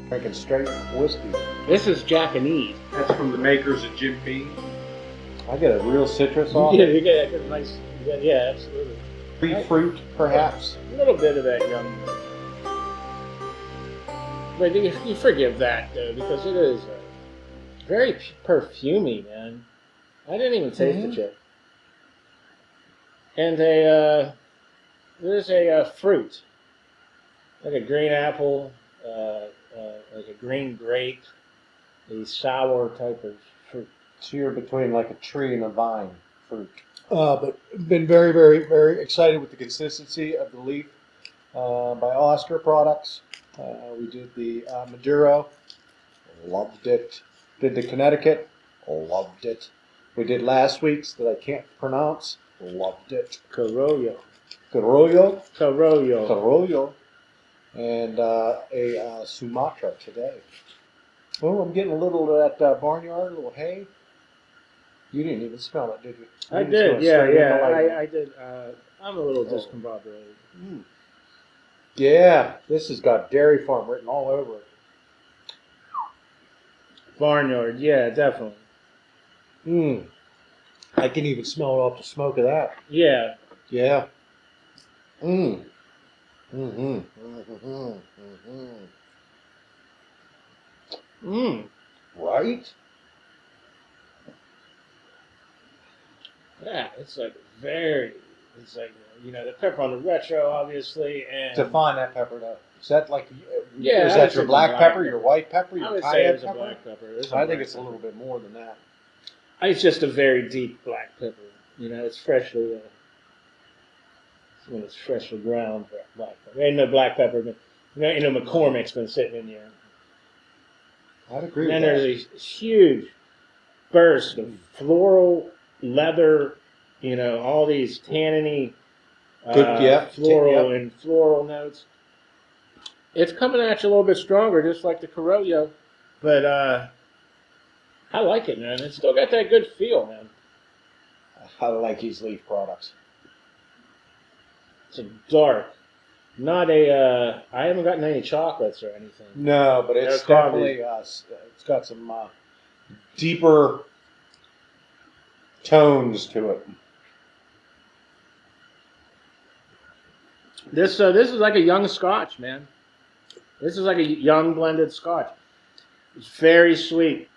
Drinking straight whiskey. This is Japanese. That's from the makers of Jim Beam. I get a real citrus off Yeah, it. you get a nice. Yeah, absolutely. Free fruit, perhaps. A little bit of that young. But you forgive that though, because it is very perfumey, man. I didn't even taste it yet. And there's a fruit, like a green apple, like a green grape, a sour type of fruit. So you're between like a tree and a vine fruit. But been very, very, very excited with the consistency of the leaf by Oscar products. We did the Maduro, loved it. Did the Connecticut, loved it. We did last week's that I can't pronounce, loved it. Corojo. Carollo, Corojo. and a Sumatra today. Oh, I'm getting a little of that barnyard, a little hay. You didn't even smell it, did you? I You just did, went yeah. straight into light. I did. I'm a little discombobulated. Mm. Yeah, this has got Dairy Farm written all over it. Barnyard, yeah, definitely. I can even smell it off the smoke of that. Yeah. Yeah. Right? Yeah, it's like the pepper on the retro, obviously, and Define that pepper though. Is that like, Yeah, is I that would your say black black pepper, pepper. your white pepper, I your would say cayenne it's a pepper? black pepper. I think it's a little bit more than that. It's just a very deep black pepper. It's freshly when it's freshly ground black pepper. Ain't no black pepper, but McCormick's been sitting in there. I'd agree And then with that. there's a huge burst of floral, leather, all these tanniny, floral notes. It's coming at you a little bit stronger, just like the Corojo, but I like it, man. It's still got that good feel, man. I like these leaf products. It's a dark, not a. I haven't gotten any chocolates or anything. No, but it's No definitely, it's got some deeper tones to it. This is like a young Scotch, man. This is like a young blended Scotch. It's very sweet.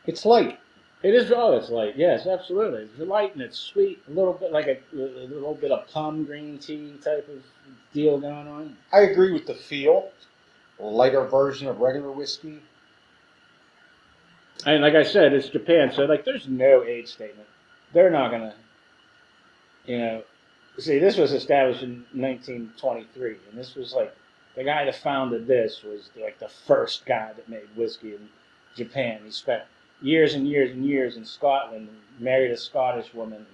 It's light. It is. Oh, it's light. Yes, absolutely. It's light and it's sweet. A little bit like a little bit of plum green tea type of deal going on. I agree with the feel. A lighter version of regular whiskey. And like I said, it's Japan, so there's no age statement. They're not gonna, See, this was established in 1923, and this was the guy that founded this was the first guy that made whiskey in Japan. He spent years and years and years in Scotland and married a Scottish woman.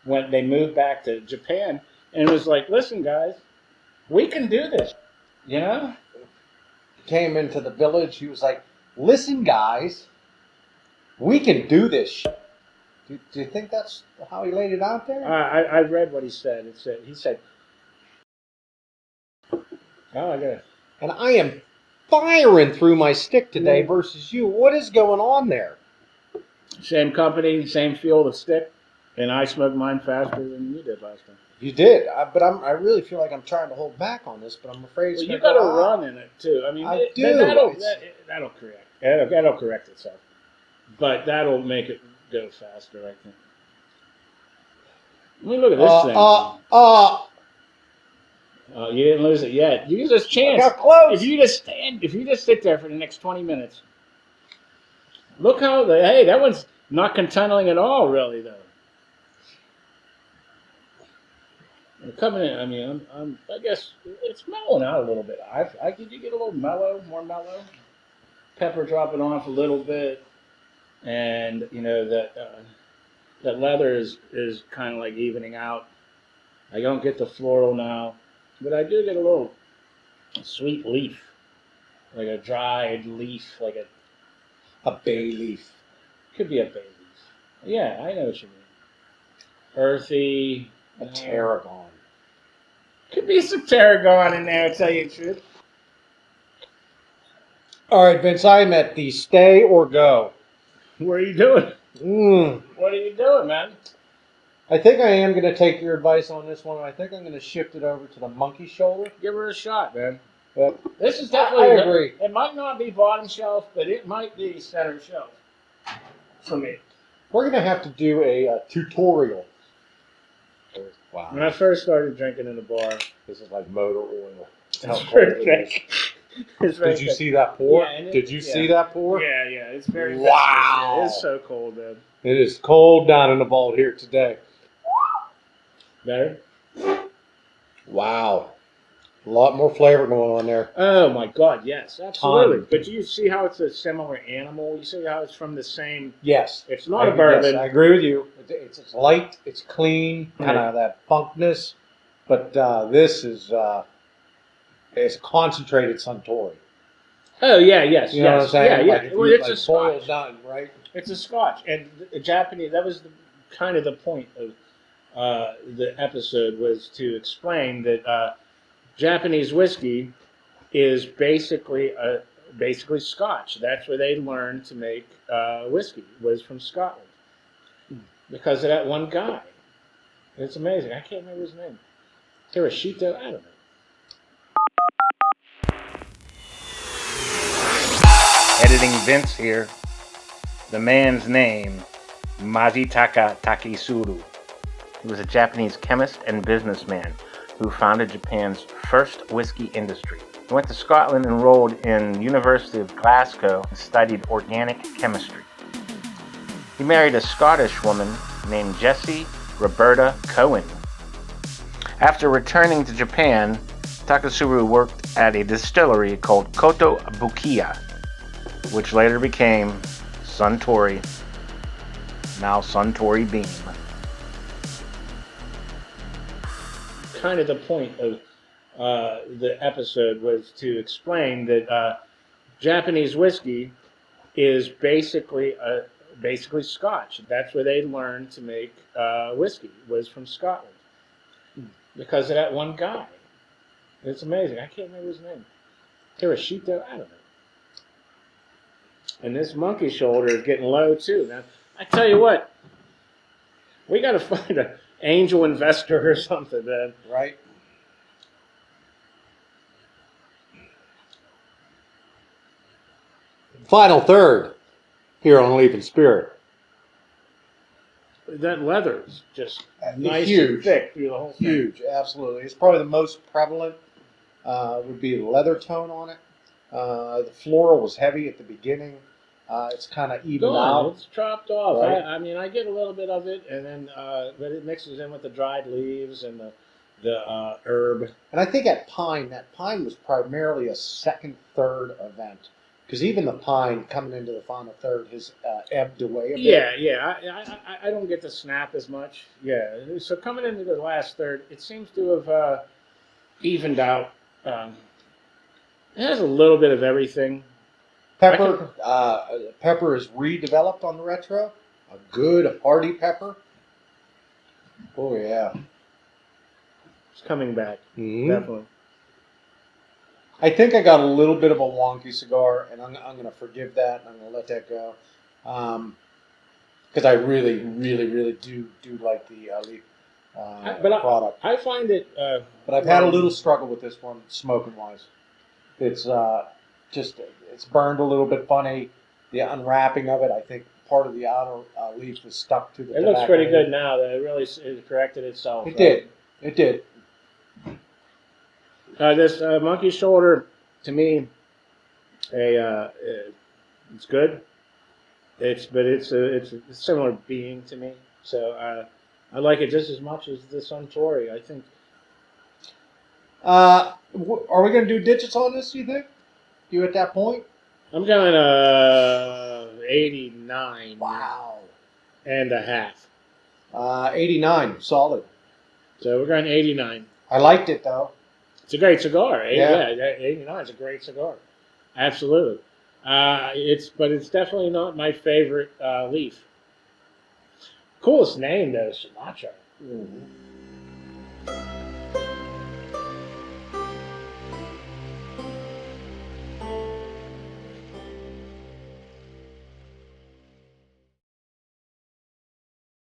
When they moved back to Japan, and it was like, listen, guys, we can do this, Came into the village. He was like, listen, guys, we can do this shit. Do you think that's how he laid it out there? I read what he said. He said, "Oh, I got it." And I am firing through my stick today versus you. What is going on there? Same company, same field of stick, and I smoked mine faster than you did last time. You did, but I really feel like I'm trying to hold back on this, but I'm afraid it's Well, you going got to a run in it too. I mean, I do. That'll correct. That'll correct itself, but that'll make it go faster, I think. I mean, look at this thing. You didn't lose it yet. You use this chance. I got close. If you just sit there for the next 20 minutes. Look how that one's not contunneling at all, really, though. Coming in, I mean, I guess it's mellowing out a little bit. Did you get a little more mellow? Pepper dropping off a little bit, and that leather is kind of like evening out. I don't get the floral now, but I do get a little sweet leaf, like a dried leaf, like A bay leaf. could be a bay leaf. Yeah, I know what you mean. Earthy. A tarragon. Could be some tarragon in there, to tell you the truth. All right, Vince, I'm at the stay or go. What are you doing? Mm. What are you doing, man? I think I am going to take your advice on this one. I think I'm going to shift it over to the monkey shoulder. Give her a shot, man. Yep. This is I definitely. agree. It might not be bottom shelf, but it might be center shelf for me. We're going to have to do a tutorial. Wow. When I first started drinking in the bar, This is like motor oil. That's how it's cold very it thick. It's very Did you thick. see that pour? Yeah, and Did you see yeah. that pour? Yeah, it's very Wow. viscous. It's so cold, man. It is cold down in the vault here today. Better? Wow. A lot more flavor going on there. Oh my God, yes, absolutely. Ton. But you see how it's a similar animal? You see how it's from the same. Yes. It's not a bourbon. Yes, I agree with you. It's light, it's clean, kind of that funkness. But this is it's concentrated Suntory. Oh yeah, yes, You know what I'm saying? yeah. Like if Well, you, it's like, a Scotch. boiled down, right? It's a Scotch, and the Japanese. That was kind of the point of the episode, was to explain that Japanese whiskey is basically Scotch. That's where they learned to make whiskey, was from Scotland, because of that one guy. It's amazing. I can't remember his name. Hiroshito? I don't know. Editing Vince here. The man's name, Mazitaka Takisuru. He was a Japanese chemist and businessman who founded Japan's first whiskey industry. He went to Scotland, enrolled in University of Glasgow, and studied organic chemistry. He married a Scottish woman named Jessie Roberta Cohen. After returning to Japan, Takasuru worked at a distillery called Koto Bukiya, which later became Suntory, now Suntory Beam. Kind of the point of the episode was to explain that Japanese whiskey is basically Scotch. That's where they learned to make whiskey, was from Scotland, because of that one guy. It's amazing. I can't remember his name. Hiroshito? I don't know. And this monkey shoulder is getting low too. Now, I tell you what, we got to find an angel investor or something, man. Right. Final third here on Leaf and Spirit. That leather's just It's nice huge. and thick through the whole thing. Huge, absolutely. It's probably the most prevalent. Would be the leather tone on it. The floral was heavy at the beginning. It's kind of evened Gone. out. It's chopped off. Right. I mean, I get a little bit of it, and then but it mixes in with the dried leaves and the herb. And I think that pine was primarily a second, third event. Because even the pine coming into the final third has ebbed away a bit. Yeah. I don't get the snap as much. Yeah. So coming into the last third, it seems to have evened out. It has a little bit of everything. Pepper, pepper is redeveloped on the retro. A good hearty pepper. Oh yeah. It's coming back. Mm-hmm. Definitely. I think I got a little bit of a wonky cigar, and I'm going to forgive that, and I'm going to let that go. Because I really, really, really do like the Leaf product. I find it. But I've had a little struggle with this one, smoking wise. It's it's burned a little bit funny. The unwrapping of it, I think part of the outer leaf was stuck to the. It looks pretty tobacco. good now. That it really it corrected itself. It did. It did. This monkey shoulder, to me, it's good. It's a similar being to me. So I like it just as much as the Suntory. I think. Are we going to do digits on this? You think? You at that point? I'm going 89. Wow. And a half. 89, solid. So we're going 89. I liked it though. It's a great cigar. Yeah. 89 is a great cigar. Absolutely. But it's definitely not my favorite leaf. Coolest name though, Sumatra. Mm-hmm.